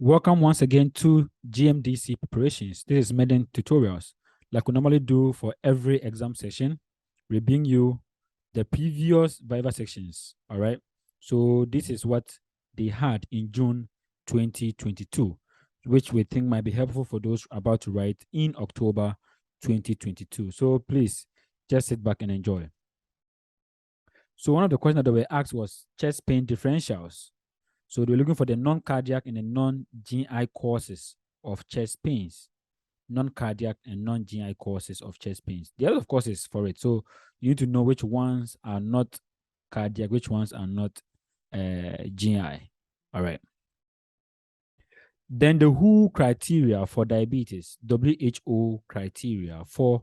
Welcome once again to GMDC preparations. This is maiden tutorials. Like we normally do for every exam session, we bring you the previous Viva sections. All right. So this is what they had in June 2022, which we think might be helpful for those about to write in October 2022. So please just sit back and enjoy. So one of the questions that were asked was chest pain differentials. So they're looking for the non-cardiac and the non-GI causes of chest pains. Non-cardiac and non-GI causes of chest pains. The other, of course, is for it. So you need to know which ones are not cardiac, which ones are not GI. All right. Then the WHO criteria for diabetes, WHO criteria for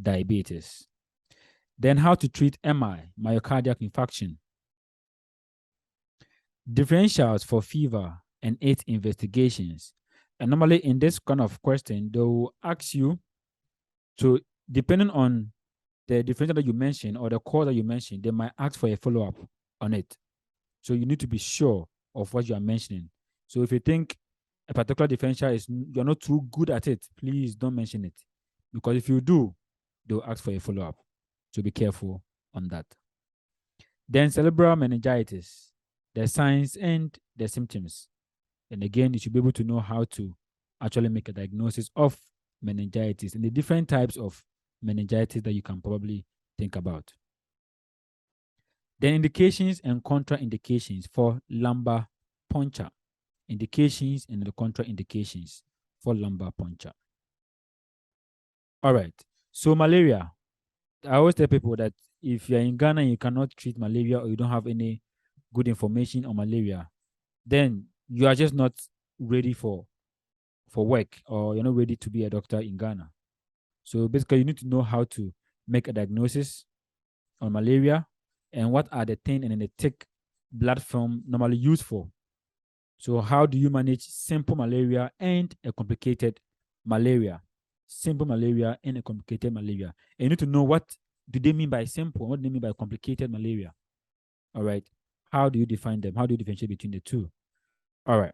diabetes. Then how to treat MI, myocardial infarction. Differentials for fever and its investigations. And normally in this kind of question, they will ask you to, depending on the differential that you mentioned or the cause that you mentioned, they might ask for a follow-up on it. So you need to be sure of what you are mentioning. So if you think a particular differential is, you're not too good at it, please don't mention it. Because if you do, they'll ask for a follow-up. So be careful on that. Then cerebral meningitis, the signs and the symptoms. And again, you should be able to know how to actually make a diagnosis of meningitis and the different types of meningitis that you can probably think about. Then indications and contraindications for lumbar puncture. Indications and the contraindications for lumbar puncture. All right. So malaria. I always tell people that if you're in Ghana and you cannot treat malaria or you don't have any good information on malaria, then you are just not ready for work, or you're not ready to be a doctor in Ghana. So basically, you need to know how to make a diagnosis on malaria and what are the thin and the thick blood film normally used for. So how do you manage simple malaria and a complicated malaria? Simple malaria and a complicated malaria. And you need to know what do they mean by simple, what do they mean by complicated malaria. All right. How do you define them? How do you differentiate between the two? All right.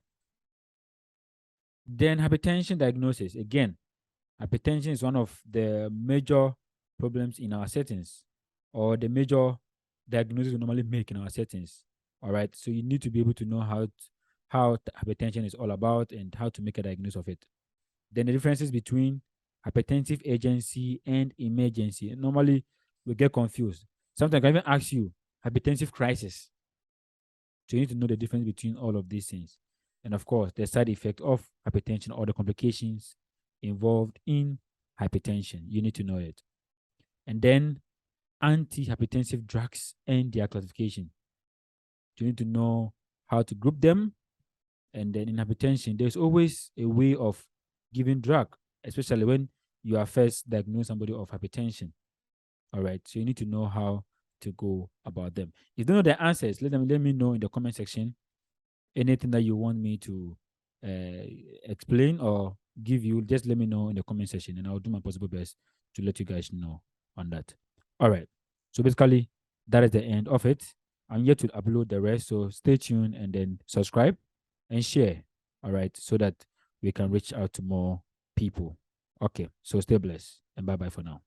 Then hypertension diagnosis. Again, hypertension is one of the major problems in our settings, or the major diagnosis we normally make in our settings. All right. So you need to be able to know how hypertension is all about and how to make a diagnosis of it. Then the differences between hypertensive agency and emergency. Normally, we get confused. Sometimes I even ask you hypertensive crisis. So you need to know the difference between all of these things. And of course, the side effect of hypertension or the complications involved in hypertension. You need to know it. And then antihypertensive drugs and their classification. You need to know how to group them. And then in hypertension, there's always a way of giving drug, especially when you are first diagnosed somebody of hypertension. All right. So you need to know how to go about them. If you don't know the answers, let me know in the comment section. Anything that you want me to explain or give you, just let me know in the comment section and I'll do my possible best to let you guys know on that. All right. So basically, that is the end of it. I'm yet to upload the rest, so stay tuned and then subscribe and share. All right. So that we can reach out to more people. Okay. So stay blessed and bye-bye for now.